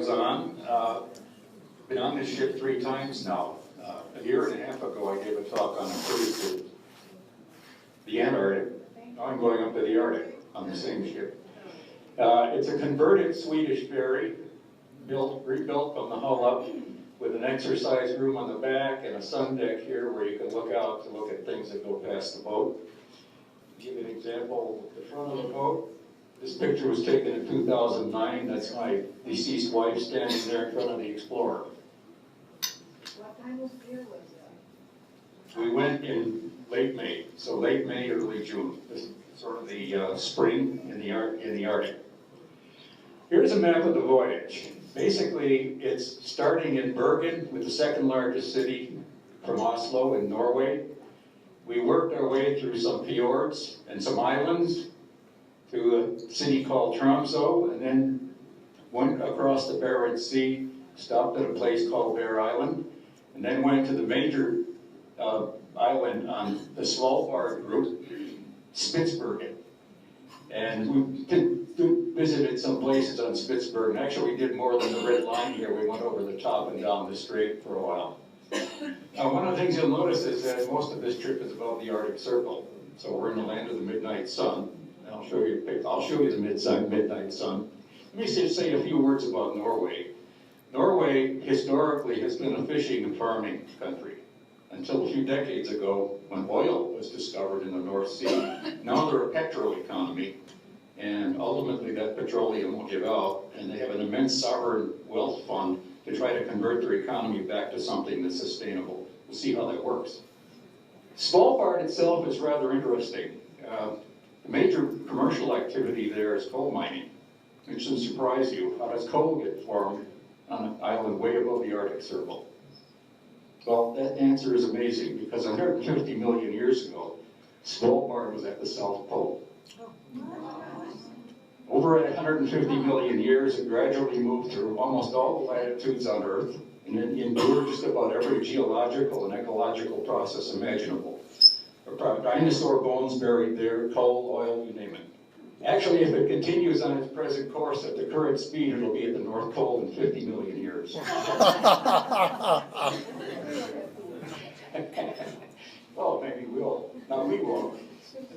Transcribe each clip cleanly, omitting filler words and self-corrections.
was on. Been on this ship 3 times now. A year and a half ago, I gave a talk on a cruise to the Antarctic. Now I'm going up to the Arctic on the same ship. It's a converted Swedish ferry, rebuilt from the hull up, with an exercise room on the back and a sun deck here where you can look out to look at things that go past the boat. To give you an example, the front of the boat. This picture was taken in 2009. That's my deceased wife standing there in front of the Explorer. What time of year was that? We went in late May, so late May, early June. This is sort of the spring in the Arctic. Here's a map of the voyage. Basically, it's starting in Bergen, with the second largest city from Oslo in Norway. We worked our way through some fjords and some islands to a city called Tromsø, and then went across the Barents Sea, stopped at a place called Bear Island, and then went to the major island on the Svalbard route, Spitsbergen. And we visited some places on Spitsbergen. Actually, we did more than the red line here. We went over the top and down the strait for a while. Now, one of the things you'll notice is that most of this trip is about the Arctic Circle. So we're in the land of the midnight sun. And I'll show you the midnight sun. Let me just say a few words about Norway. Norway historically has been a fishing and farming country until a few decades ago when oil was discovered in the North Sea. Now they're a petrol economy, and ultimately that petroleum will give out, and they have an immense sovereign wealth fund to try to convert their economy back to something that's sustainable. We'll see how that works. Svalbard itself is rather interesting. The major commercial activity there is coal mining, which should surprise you. How does coal get formed on an island way above the Arctic Circle? Well, that answer is amazing, because 150 million years ago, Svalbard was at the South Pole. Over 150 million years, it gradually moved through almost all the latitudes on Earth, and it endured just about every geological and ecological process imaginable. Dinosaur bones buried there, coal, oil, you name it. Actually, if it continues on its present course at the current speed, it'll be at the North Pole in 50 million years. Well, maybe we'll. No, we won't.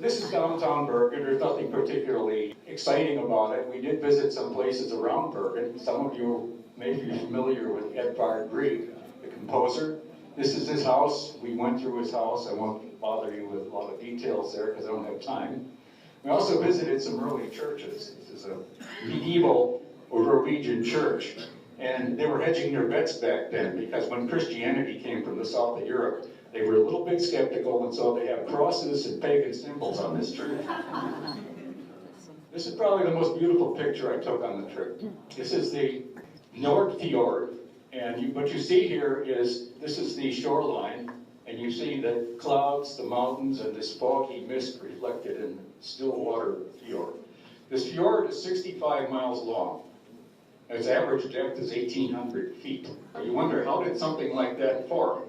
This is downtown Bergen. There's nothing particularly exciting about it. We did visit some places around Bergen. Some of you may be familiar with Edvard Grieg, the composer. This is his house. We went through his house. I won't bother you with a lot of details there because I don't have time. We also visited some early churches. This is a medieval Norwegian church. And they were hedging their bets back then, because when Christianity came from the south of Europe, they were a little bit skeptical, and so they have crosses and pagan symbols on this church. This is probably the most beautiful picture I took on the trip. This is the Nord Fjord, and what you see here is, this is the shoreline, and you see the clouds, the mountains, and this foggy mist reflected in still water fjord. This fjord is 65 miles long. Its average depth is 1,800 feet. You wonder, how did something like that form?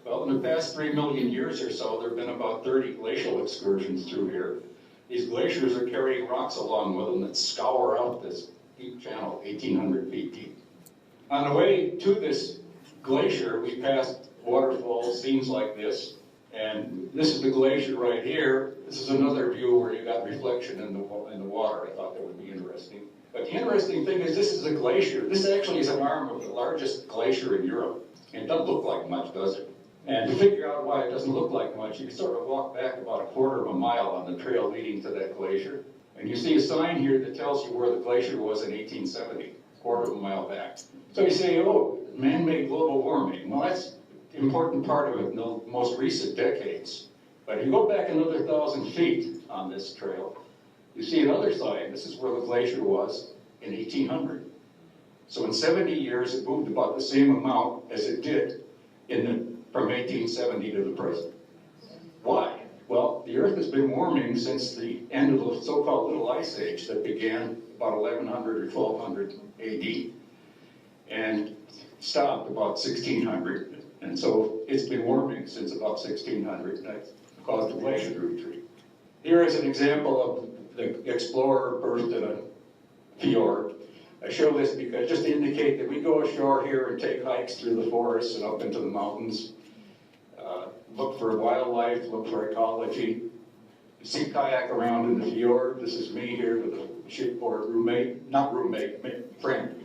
Well, in the past 3 million years or so, there have been about 30 glacial excursions through here. These glaciers are carrying rocks along with them that scour out this deep channel, 1,800 feet deep. On the way to this glacier, we passed waterfalls, scenes like this, and this is the glacier right here. This is another view where you got reflection in the water. I thought that would be interesting. But the interesting thing is, this is a glacier. This actually is an arm of the largest glacier in Europe. And it doesn't look like much, does it? And to figure out why it doesn't look like much, you can sort of walk back about a quarter of a mile on the trail leading to that glacier. And you see a sign here that tells you where the glacier was in 1870, a quarter of a mile back. So you say, oh, man-made global warming. Well, that's the important part of it in the most recent decades. But if you go back another 1,000 feet on this trail, you see another sign. This is where the glacier was in 1800. So in 70 years, it moved about the same amount as it did from 1870 to the present. Why? Well, the Earth has been warming since the end of the so-called Little Ice Age that began about 1100 or 1200 AD and stopped about 1600. And so it's been warming since about 1600, and that caused the glacier to retreat. Here is an example of the Explorer berthed in a fjord. I show this because just to indicate that we go ashore here and take hikes through the forests and up into the mountains. Look for wildlife, look for ecology. You see kayak around in the fjord. This is me here with a shipboard roommate, not roommate, friend.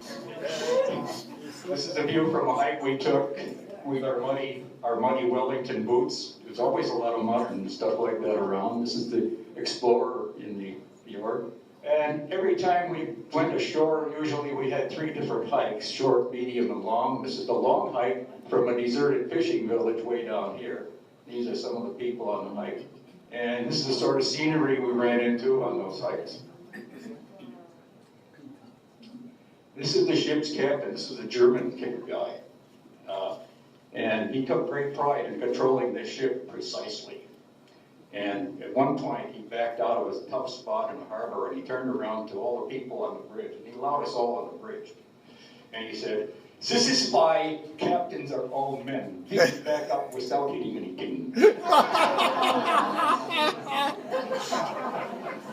This is a view from a hike we took with our muddy Wellington boots. There's always a lot of mud and stuff like that around. This is the explorer in the fjord. And every time we went ashore, usually we had 3 different hikes, short, medium, and long. This is the long hike from a deserted fishing village way down here. These are some of the people on the hike. And this is the sort of scenery we ran into on those hikes. This is the ship's captain. This is a German guy. And he took great pride in controlling the ship precisely. And at one point, he backed out of his tough spot in the harbor and he turned around to all the people on the bridge. And he allowed us all on the bridge. And he said, "This is why captains are all men. Please back up without hitting anything."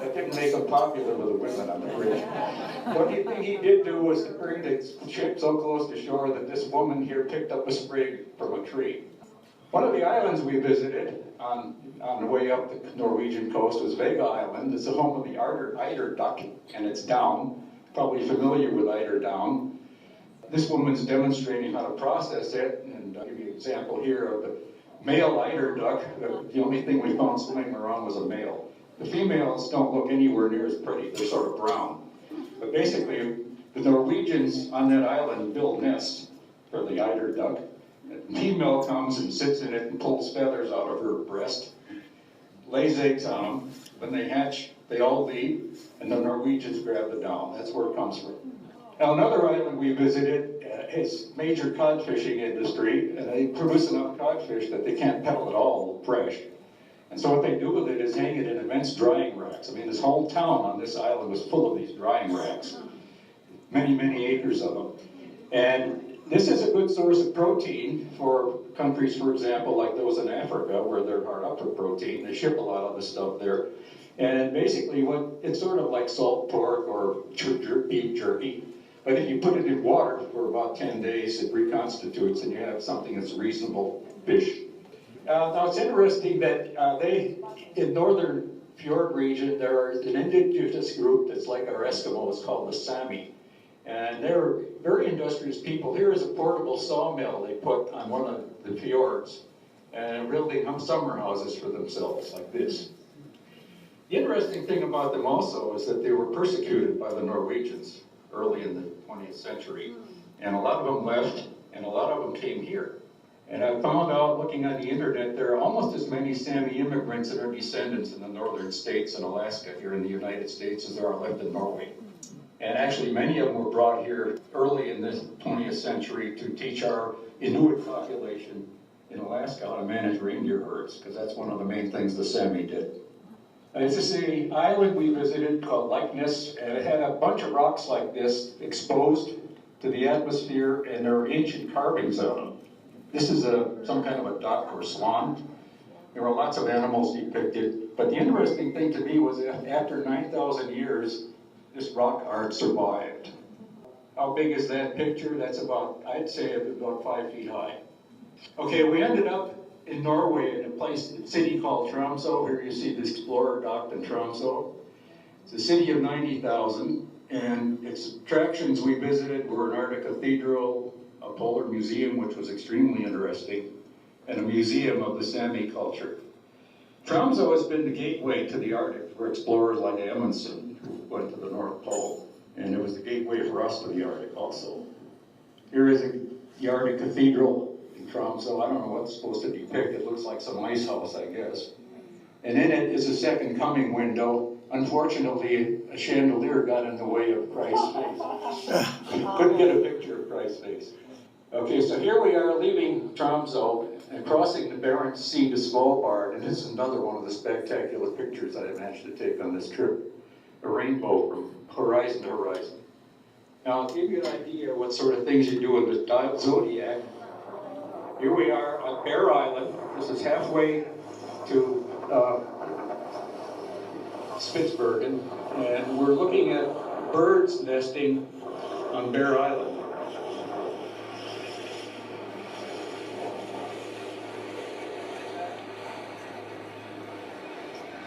That didn't make him popular with the women on the bridge. One thing he did do was to bring the ship so close to shore that this woman here picked up a sprig from a tree. One of the islands we visited on the way up the Norwegian coast was Vega Island. It's the home of the eider duck, and it's down. Probably familiar with eider down. This woman's demonstrating how to process it, and I'll give you an example here of the male eider duck. The only thing we found swimming around was a male. The females don't look anywhere near as pretty. They're sort of brown. But basically, the Norwegians on that island build nests for the eider duck. The female comes and sits in it and pulls feathers out of her breast, lays eggs on them. When they hatch, they all leave, and the Norwegians grab the down. That's where it comes from. Now, another island we visited has major cod fishing industry, and they produce enough codfish that they can't peddle it all fresh. And so what they do with it is hang it in immense drying racks. I mean, this whole town on this island was full of these drying racks, many, many acres of them. And this is a good source of protein for countries, for example, like those in Africa, where they're hard up for protein. They ship a lot of the stuff there. And basically, it's sort of like salt pork or beef jerky. But if you put it in water for about 10 days, it reconstitutes and you have something that's reasonable fish. Now it's interesting that in northern fjord region, there is an indigenous group that's like our Eskimos called the Sami. And they're very industrious people. Here is a portable sawmill they put on one of the fjords and building summer houses for themselves like this. The interesting thing about them also is that they were persecuted by the Norwegians early in the 20th century. And a lot of them left, and a lot of them came here. And I found out, looking on the internet, there are almost as many Sami immigrants and their descendants in the northern states and Alaska here in the United States as there are left in Norway. And actually, many of them were brought here early in the 20th century to teach our Inuit population in Alaska how to manage reindeer herds, because that's one of the main things the Sami did. This is the island we visited called Likeness, and it had a bunch of rocks like this exposed to the atmosphere, and there are ancient carvings on them. This is some kind of a duck or swan. There were lots of animals depicted, but the interesting thing to me was that after 9,000 years, this rock art survived. How big is that picture? That's about, I'd say, about 5 feet high. Okay, we ended up in Norway in a city called Tromsø. Here you see the explorer docked in Tromsø. It's a city of 90,000, and its attractions we visited were an Arctic cathedral, a polar museum, which was extremely interesting, and a museum of the Sami culture. Tromsø has been the gateway to the Arctic for explorers like Amundsen, who went to the North Pole, and it was the gateway for us to the Arctic also. Here is the Arctic Cathedral in Tromsø. I don't know what it's supposed to depict. It looks like some ice house, I guess. And in it is a second coming window. Unfortunately, a chandelier got in the way of Christ's face. Couldn't get a picture of Christ's face. Okay, so here we are leaving Tromsø and crossing the Barents Sea to Svalbard, and this is another one of the spectacular pictures that I managed to take on this trip. A rainbow from horizon to horizon. Now, I'll give you an idea of what sort of things you do in the zodiac. Here we are on Bear Island. This is halfway to Spitsbergen, and we're looking at birds nesting on Bear Island.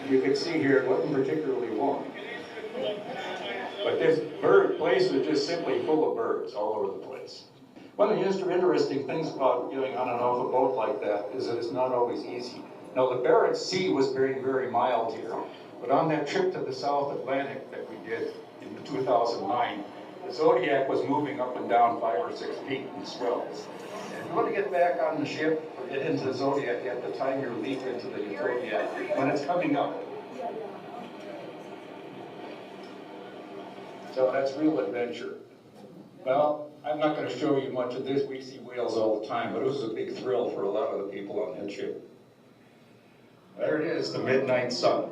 You can see here it wasn't particularly long. But this place was just simply full of birds all over the place. One of the interesting things about getting on and off a boat like that is that it's not always easy. Now the Barents Sea was very, very mild here, but on that trip to the South Atlantic that we did in 2009, the Zodiac was moving up and down 5 or 6 feet in swells. And you want to get back on the ship or get into the Zodiac, you have to time your leap into the Zodiac when it's coming up. So that's real adventure. Well, I'm not going to show you much of this. We see whales all the time, but it was a big thrill for a lot of the people on that ship. There it is, the midnight sun.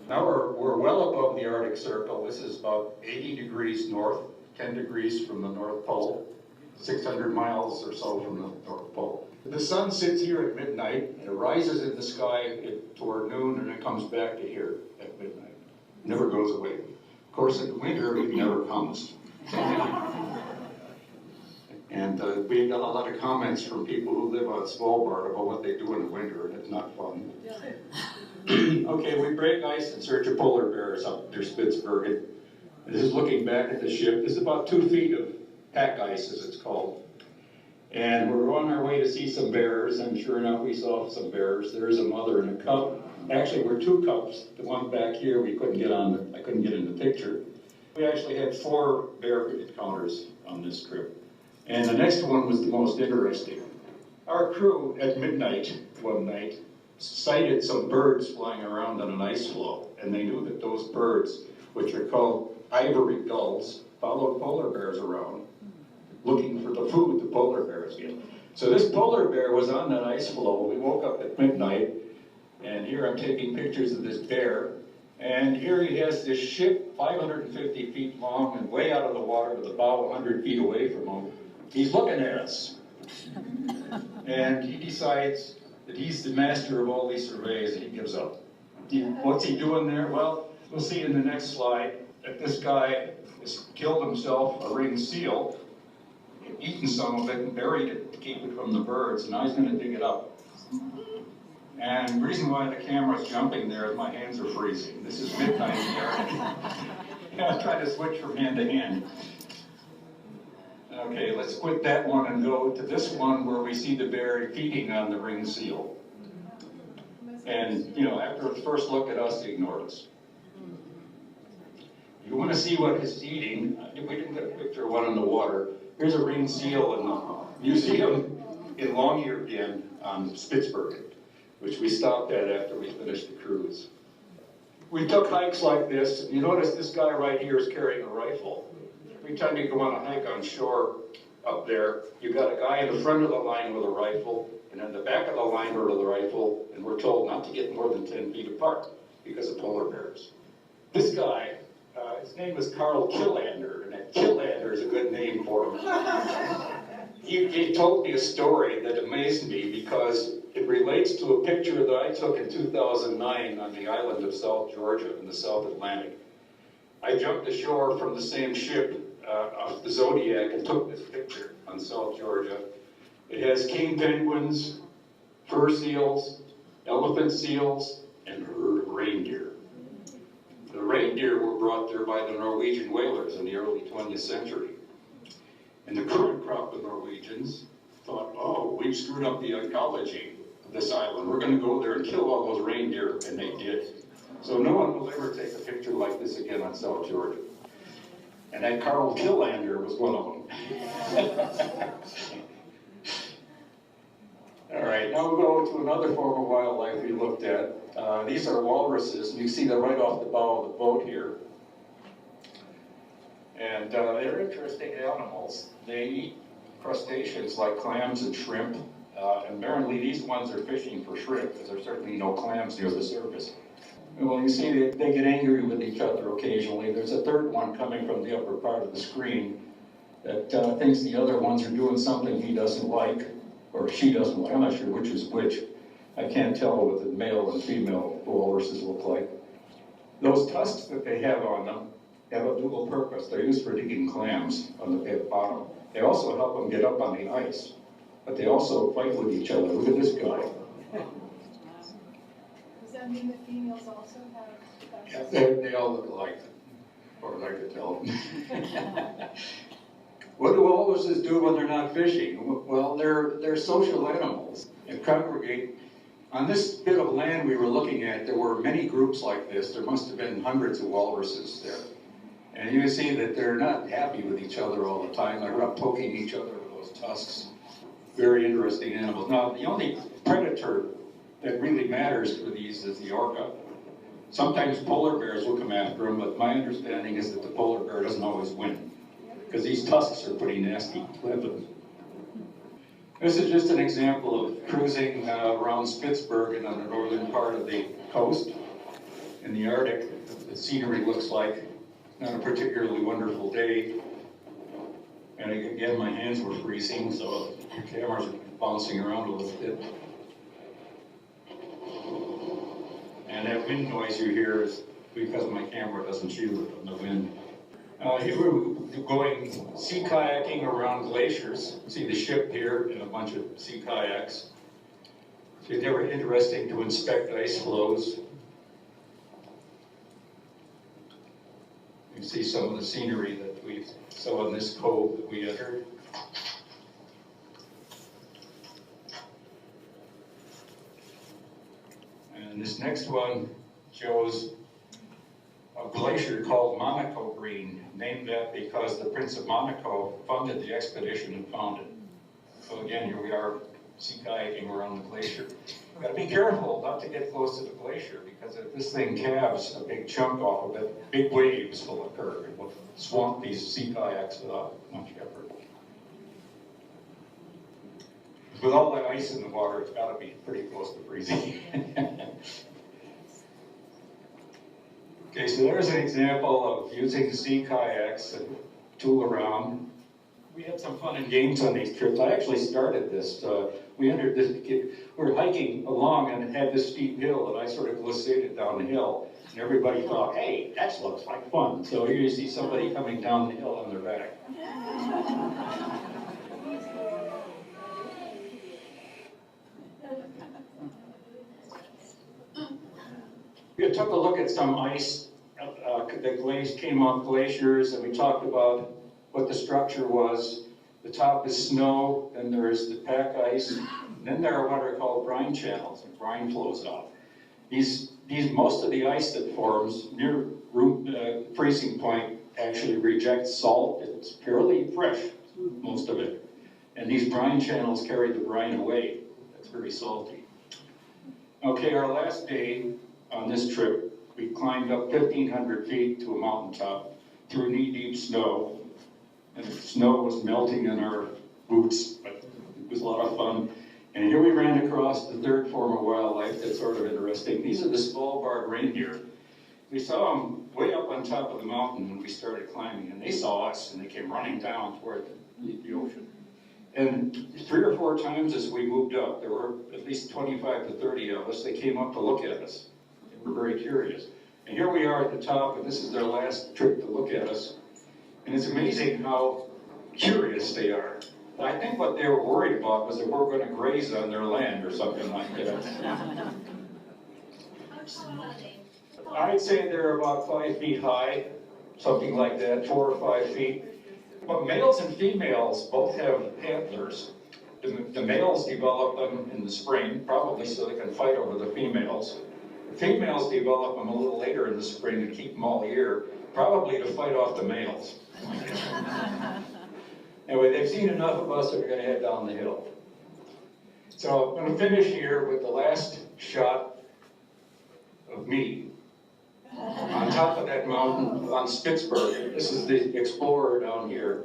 Now we're well above the Arctic Circle. This is about 80 degrees north, 10 degrees from the North Pole, 600 miles or so from the North Pole. The sun sits here at midnight, and it rises in the sky toward noon, and it comes back to here at midnight. It never goes away. Of course, in winter, it never comes. And we got a lot of comments from people who live on Svalbard about what they do in the winter, and it's not fun. Okay, we break ice in search of polar bears up near Spitsbergen. This is looking back at the ship. This is about 2 feet of pack ice, as it's called. And we're on our way to see some bears, and sure enough, we saw some bears. There's a mother and a cub. Actually, we're 2 cubs. The one back here, I couldn't get in the picture. We actually had 4 bear encounters on this trip. And the next one was the most interesting. Our crew at midnight one night sighted some birds flying around on an ice floe, and they knew that those birds, which are called ivory gulls, followed polar bears around, looking for the food the polar bears get. So this polar bear was on that ice floe. We woke up at midnight, and here I'm taking pictures of this bear, and here he has this ship 550 feet long and way out of the water with the bow 100 feet away from him. He's looking at us, and he decides that he's the master of all these surveys, and he gives up. What's he doing there? Well, we'll see in the next slide that this guy has killed himself a ringed seal, eaten some of it and buried it to keep it from the birds, and now he's going to dig it up. And the reason why the camera's jumping there is my hands are freezing. This is midnight here. I'm trying to switch from hand to hand. Okay, let's quit that one and go to this one where we see the bear feeding on the ringed seal. And, you know, after the first look at us, he ignored us. You want to see what it's eating? We didn't get a picture of one in the water. Here's a ringed seal in the museum in Longyearbyen on Spitsbergen, which we stopped at after we finished the cruise. We took hikes like this. You notice this guy right here is carrying a rifle. Every time you go on a hike on shore up there, you've got a guy in the front of the line with a rifle, and in the back of the line with a rifle, and we're told not to get more than 10 feet apart because of polar bears. This guy, his name was Carl Killander, and that Killander is a good name for him. He told me a story that amazed me because it relates to a picture that I took in 2009 on the island of South Georgia in the South Atlantic. I jumped ashore from the same ship of the Zodiac and took this picture on South Georgia. It has king penguins, fur seals, elephant seals, and a herd of reindeer. The reindeer were brought there by the Norwegian whalers in the early 20th century. And the current crop of Norwegians thought, oh, we've screwed up the ecology of this island. We're going to go there and kill all those reindeer, and they did. So no one will ever take a picture like this again on South Georgia. And that Carl Killander was one of them. All right, now we'll go to another form of wildlife we looked at. These are walruses, and you see them right off the bow of the boat here. And they're interesting animals. They eat crustaceans like clams and shrimp. And apparently these ones are fishing for shrimp, because there's certainly no clams near the surface. Well, you see they get angry with each other occasionally. There's a third one coming from the upper part of the screen that thinks the other ones are doing something he doesn't like, or she doesn't like. I'm not sure which is which. I can't tell what the male and female walruses look like. Those tusks that they have on them have a dual purpose. They're used for digging clams on the pit bottom. They also help them get up on the ice, but they also fight with each other. Look at this guy. Does that mean the females also have? Yeah, they all look alike, or I could tell. What do walruses do when they're not fishing? Well, they're social animals and congregate. On this bit of land we were looking at, there were many groups like this. There must have been hundreds of walruses there. And you can see that they're not happy with each other all the time. They're not poking each other with those tusks. Very interesting animals. Now, the only predator that really matters for these is the orca. Sometimes polar bears will come after them, but my understanding is that the polar bear doesn't always win, because these tusks are pretty nasty weapons. This is just an example of cruising around Spitsbergen on the northern part of the coast in the Arctic. The scenery looks like not a particularly wonderful day. And again, my hands were freezing, so the cameras are bouncing around a little bit. And that wind noise you hear is because my camera doesn't shield it from the wind. Here we're going sea kayaking around glaciers. See the ship here and a bunch of sea kayaks. So they were interesting to inspect ice flows. You can see some of the scenery that we saw in this cove that we entered. And this next one shows a glacier called Monaco Green, named that because the Prince of Monaco funded the expedition and found it. So again, here we are sea kayaking around the glacier. We've got to be careful not to get close to the glacier, because if this thing calves a big chunk off of it, big waves will occur and will swamp these sea kayaks without much effort. With all that ice in the water, it's got to be pretty close to freezing. Okay, so there's an example of using sea kayaks and tool around. We had some fun and games on these trips. I actually started this. We entered this, we were hiking along and had this steep hill, and I sort of glissaded down the hill. And everybody thought, hey, that looks like fun. So here you see somebody coming down the hill on their back. We took a look at some ice that came off glaciers, and we talked about what the structure was. The top is snow, then there's the pack ice, and then there are what are called brine channels, and brine flows out. Most of the ice that forms near freezing point actually rejects salt. It's fairly fresh, most of it. And these brine channels carry the brine away. It's very salty. Okay, our last day on this trip, we climbed up 1,500 feet to a mountaintop through knee-deep snow. And the snow was melting in our boots, but it was a lot of fun. And here we ran across the third form of wildlife that's sort of interesting. These are the Svalbard reindeer. We saw them way up on top of the mountain when we started climbing, and they saw us, and they came running down toward the ocean. And 3 or 4 times as we moved up, there were at least 25 to 30 of us. They came up to look at us. They were very curious. And here we are at the top, and this is their last trip to look at us. And it's amazing how curious they are. I think what they were worried about was that we're going to graze on their land or something like that. I'd say they're about 5 feet high, something like that, 4 or 5 feet. But males and females both have antlers. The males develop them in the spring, probably so they can fight over the females. The females develop them a little later in the spring to keep them all year, probably to fight off the males. Anyway, they've seen enough of us that we're going to head down the hill. So I'm going to finish here with the last shot of me on top of that mountain on Spitsbergen. This is the Explorer down here.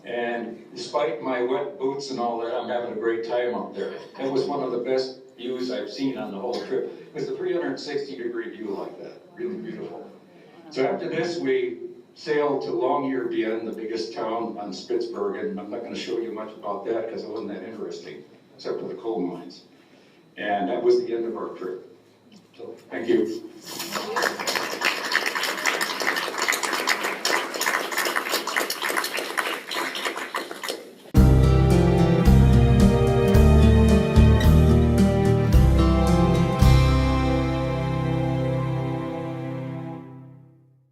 And despite my wet boots and all that, I'm having a great time up there. It was one of the best views I've seen on the whole trip. It was a 360-degree view like that. Really beautiful. So after this, we sailed to Longyearbyen, the biggest town on Spitsbergen. I'm not going to show you much about that because it wasn't that interesting, except for the coal mines. And that was the end of our trip. So, thank you.